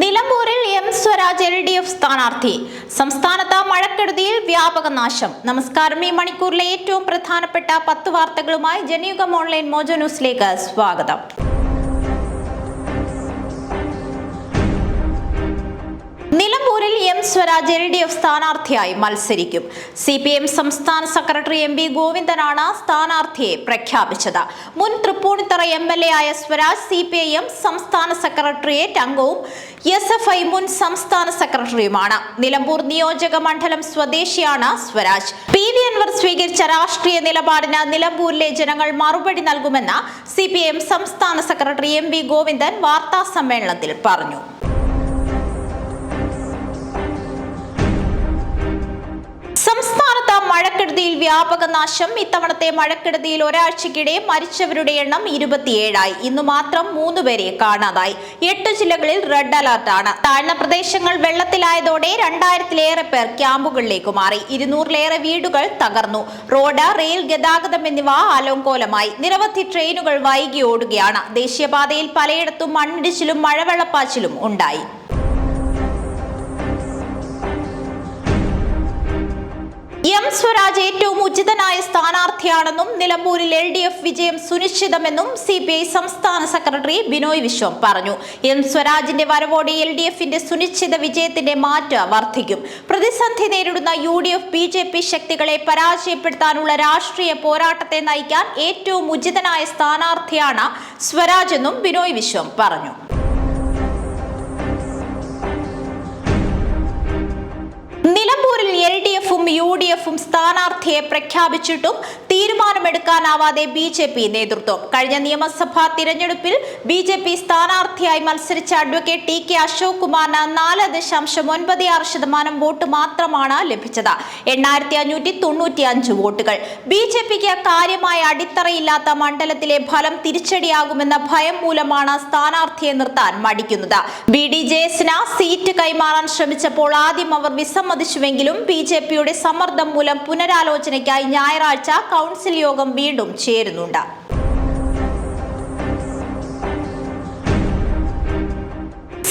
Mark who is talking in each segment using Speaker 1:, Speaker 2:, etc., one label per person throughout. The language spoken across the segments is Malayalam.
Speaker 1: നിലമ്പൂരിൽ എം സ്വരാജ് LDF സ്ഥാനാർത്ഥി. സംസ്ഥാനത്ത് മഴക്കെടുതിയിൽ വ്യാപക നാശം. നമസ്കാരം. ഈ മണിക്കൂറിലെ ഏറ്റവും പ്രധാനപ്പെട്ട 10 വാർത്തകളുമായി ജനയുഗം ഓൺലൈൻ മോജോ ന്യൂസിലേക്ക് സ്വാഗതം. നിലമ്പൂരിൽ എം സ്വരാജ് LDF സ്ഥാനാർത്ഥിയായി മത്സരിക്കും. CPM സംസ്ഥാന സെക്രട്ടറി MB ഗോവിന്ദനാണ് സ്ഥാനാർത്ഥിയെ പ്രഖ്യാപിച്ചത്. മുൻ തൃപ്പൂണിത്തറ MLA ആയ സ്വരാജ് CPIM സംസ്ഥാന സെക്രട്ടേറിയറ്റ് അംഗവും SFI മുൻ സംസ്ഥാന സെക്രട്ടറിയുമാണ്. നിലമ്പൂർ നിയോജക മണ്ഡലം സ്വദേശിയാണ് സ്വരാജ്. PV അൻവർ സ്വീകരിച്ച രാഷ്ട്രീയ നിലപാടിന് നിലമ്പൂരിലെ ജനങ്ങൾ മറുപടി നൽകുമെന്ന് CPIM സംസ്ഥാന സെക്രട്ടറി MB ഗോവിന്ദൻ വാർത്താ സമ്മേളനത്തിൽ പറഞ്ഞു. സംസ്ഥാനത്ത് മഴക്കെടുതിയിൽ വ്യാപക നാശം. ഇത്തവണത്തെ മഴക്കെടുതിയിൽ ഒരാഴ്ചക്കിടെ മരിച്ചവരുടെ എണ്ണം 27ആയി. ഇന്നു മാത്രം 3 പേരെ കാണാതായി. 8 ജില്ലകളിൽ റെഡ് അലർട്ടാണ്. താഴ്ന്ന പ്രദേശങ്ങൾ വെള്ളത്തിലായതോടെ 2000-ലേറെ പേർ ക്യാമ്പുകളിലേക്ക് മാറി. 200-ലേറെ വീടുകൾ തകർന്നു. റോഡ്, റെയിൽ ഗതാഗതം എന്നിവ അലോങ്കോലമായി. നിരവധി ട്രെയിനുകൾ വൈകി ഓടുകയാണ്. ദേശീയപാതയിൽ പലയിടത്തും മണ്ണിടിച്ചിലും മഴവെള്ളപ്പാച്ചിലും ഉണ്ടായി. എം സ്വരാജ് ഏറ്റവും ഉചിതനായ സ്ഥാനാർത്ഥിയാണെന്നും നിലമ്പൂരിൽ LDF വിജയം സുനിശ്ചിതമെന്നും CPI സംസ്ഥാന സെക്രട്ടറി ബിനോയ് വിശ്വം പറഞ്ഞു. എം സ്വരാജിന്റെ വരവോടെ LDFന്റെ സുനിശ്ചിത വിജയത്തിന്റെ മാറ്റ് വർദ്ധിക്കും. പ്രതിസന്ധി നേരിടുന്ന UDF BJP ശക്തികളെ പരാജയപ്പെടുത്താനുള്ള രാഷ്ട്രീയ പോരാട്ടത്തെ നയിക്കാൻ ഏറ്റവും ഉചിതനായ സ്ഥാനാർത്ഥിയാണ് സ്വരാജ് എന്നും ബിനോയ് വിശ്വം പറഞ്ഞു. നിലമ്പൂരിൽ LDFും UDFും സ്ഥാനാർത്ഥിയെ പ്രഖ്യാപിച്ചിട്ടും തീരുമാനമെടുക്കാനാവാതെ BJP നേതൃത്വം. കഴിഞ്ഞ നിയമസഭാ തിരഞ്ഞെടുപ്പിൽ BJP സ്ഥാനാർത്ഥിയായി മത്സരിച്ച അഡ്വക്കേറ്റ് TK അശോക് കുമാറിന് 4.96% വോട്ട് മാത്രമാണ് ലഭിച്ചത്. 8595 വോട്ടുകൾ. BJPക്ക് കാര്യമായ അടിത്തറയില്ലാത്ത മണ്ഡലത്തിലെ ഫലം തിരിച്ചടിയാകുമെന്ന ഭയം മൂലമാണ് സ്ഥാനാർത്ഥിയെ നിർത്താൻ മടിക്കുന്നത്. BDJSന് സീറ്റ് കൈമാറാൻ ശ്രമിച്ചപ്പോൾ ആദ്യം അവർ വിസമ്മതിച്ചുവെങ്കിലും BJPയുടെ സമ്മർദ്ദം മൂലം പുനരാലോചനയ്ക്കായി ഞായറാഴ്ച കൗൺസിൽ യോഗം വീണ്ടും ചേരുന്നുണ്ട്.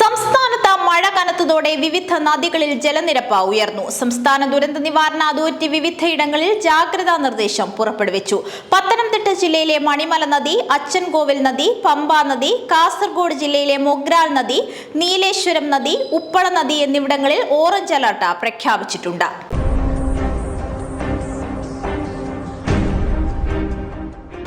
Speaker 1: സംസ്ഥാനത്ത് മഴ കനത്തതോടെ വിവിധ നദികളിൽ ജലനിരപ്പ് ഉയർന്നു. സംസ്ഥാന ദുരന്ത നിവാരണ അതോറിറ്റി വിവിധയിടങ്ങളിൽ ജാഗ്രതാ നിർദ്ദേശം പുറപ്പെടുവിച്ചു. പത്തനംതിട്ട ജില്ലയിലെ മണിമല നദി, അച്ചൻകോവിൽ നദി, പമ്പ നദി, കാസർഗോഡ് ജില്ലയിലെ മൊഗ്രാൽ നദി, നീലേശ്വരം നദി, ഉപ്പള നദി എന്നിവിടങ്ങളിൽ ഓറഞ്ച് അലർട്ട് പ്രഖ്യാപിച്ചിട്ടുണ്ട്.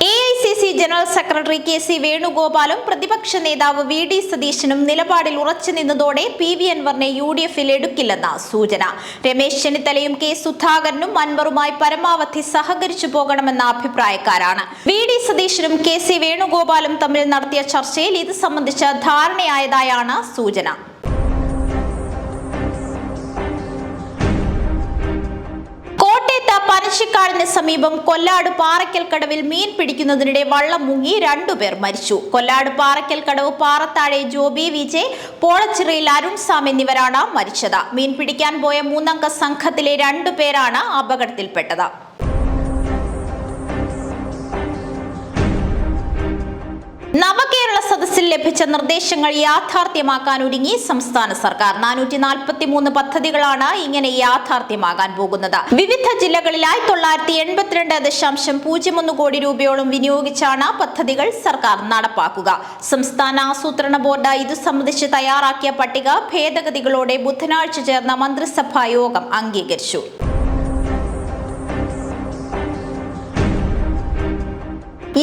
Speaker 1: AICC ജനറൽ സെക്രട്ടറി KC വേണുഗോപാലും പ്രതിപക്ഷ നേതാവ് VD സതീശനും നിലപാടിൽ ഉറച്ചു നിന്നതോടെ PV അൻവറിനെ UDFിൽ എടുക്കില്ലെന്ന സൂചന. രമേശ് ചെന്നിത്തലയും K സുധാകരനും അൻവറുമായി പരമാവധി സഹകരിച്ചു പോകണമെന്ന അഭിപ്രായക്കാരാണ്. VD സതീശനും KC വേണുഗോപാലും തമ്മിൽ നടത്തിയ ചർച്ചയിൽ ഇത് സംബന്ധിച്ച ധാരണയായതായാണ് സൂചന. പനശ്ശിക്കാടിന് സമീപം കൊല്ലാട് പാറയ്ക്കൽ കടവിൽ മീൻ പിടിക്കുന്നതിനിടെ വള്ളം മുങ്ങി 2 പേർ മരിച്ചു. കൊല്ലാട് പാറയ്ക്കൽ കടവ് പാറത്താഴെ ജോബി വിജയ്, പോളച്ചിറയിൽ അരുൺ സാം എന്നിവരാണ് മരിച്ചത്. മീൻ പിടിക്കാൻ പോയ 3 അംഗ സംഘത്തിലെ 2 പേരാണ് അപകടത്തിൽപ്പെട്ടത്. നവകേരള സദസ്സിൽ ലഭിച്ച നിർദ്ദേശങ്ങൾ യാഥാർത്ഥ്യമാക്കാൻ ഒരുങ്ങി സംസ്ഥാന സർക്കാർ. 443 പദ്ധതികളാണ് ഇങ്ങനെ യാഥാർത്ഥ്യമാകാൻ പോകുന്നത്. വിവിധ ജില്ലകളിലായി 982.01 കോടി രൂപയോളം വിനിയോഗിച്ചാണ് പദ്ധതികൾ സർക്കാർ നടപ്പാക്കുക. സംസ്ഥാന ആസൂത്രണ ബോർഡ് ഇതു സംബന്ധിച്ച് തയ്യാറാക്കിയ പട്ടിക ഭേദഗതികളോടെ ബുധനാഴ്ച ചേർന്ന മന്ത്രിസഭാ യോഗം അംഗീകരിച്ചു.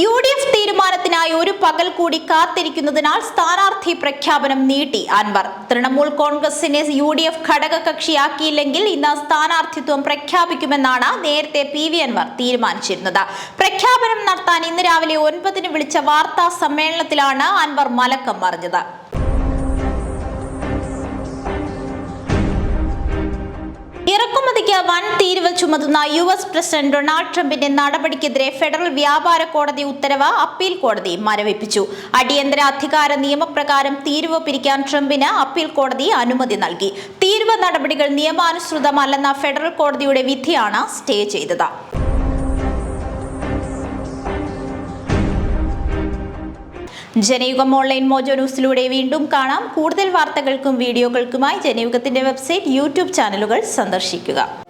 Speaker 1: UDF തീരുമാനത്തിനായി ഒരു പകൽ കൂടി കാത്തിരിക്കുന്നതിനാൽ സ്ഥാനാർത്ഥി പ്രഖ്യാപനം നീട്ടി അൻവർ. തൃണമൂൽ കോൺഗ്രസിനെ UDF ഘടകകക്ഷിയാക്കിയില്ലെങ്കിൽ ഇന്ന് സ്ഥാനാർത്ഥിത്വം പ്രഖ്യാപിക്കുമെന്നാണ് നേരത്തെ PV അൻവർ തീരുമാനിച്ചിരുന്നത്. പ്രഖ്യാപനം നടത്താൻ ഇന്ന് രാവിലെ 9-ന് വിളിച്ച വാർത്താ സമ്മേളനത്തിലാണ് അൻവർ മലക്കം മറിഞ്ഞത്. ഇറക്കുമതിക്ക് വൻ തീരുവ ചുമത്തുന്ന US പ്രസിഡന്റ് ഡൊണാൾഡ് ട്രംപിന്റെ നടപടിക്കെതിരെ ഫെഡറൽ വ്യാപാര കോടതി ഉത്തരവ് അപ്പീൽ കോടതി മരവിപ്പിച്ചു. അടിയന്തര അധികാര നിയമപ്രകാരം തീരുവ പിരിക്കാൻ ട്രംപിന് അപ്പീൽ കോടതി അനുമതി നൽകി. തീരുവ നടപടികൾ നിയമാനുസൃതമല്ലെന്ന ഫെഡറൽ കോടതിയുടെ വിധിയാണ് സ്റ്റേ ചെയ്തത്. ജനയുഗം ഓൺലൈൻ മോജോ ന്യൂസിലൂടെ വീണ്ടും കാണാം. കൂടുതൽ വാർത്തകൾക്കും വീഡിയോകൾക്കുമായി ജനയുഗത്തിന്റെ വെബ്സൈറ്റ്, യൂട്യൂബ് ചാനലുകൾ സന്ദർശിക്കുക.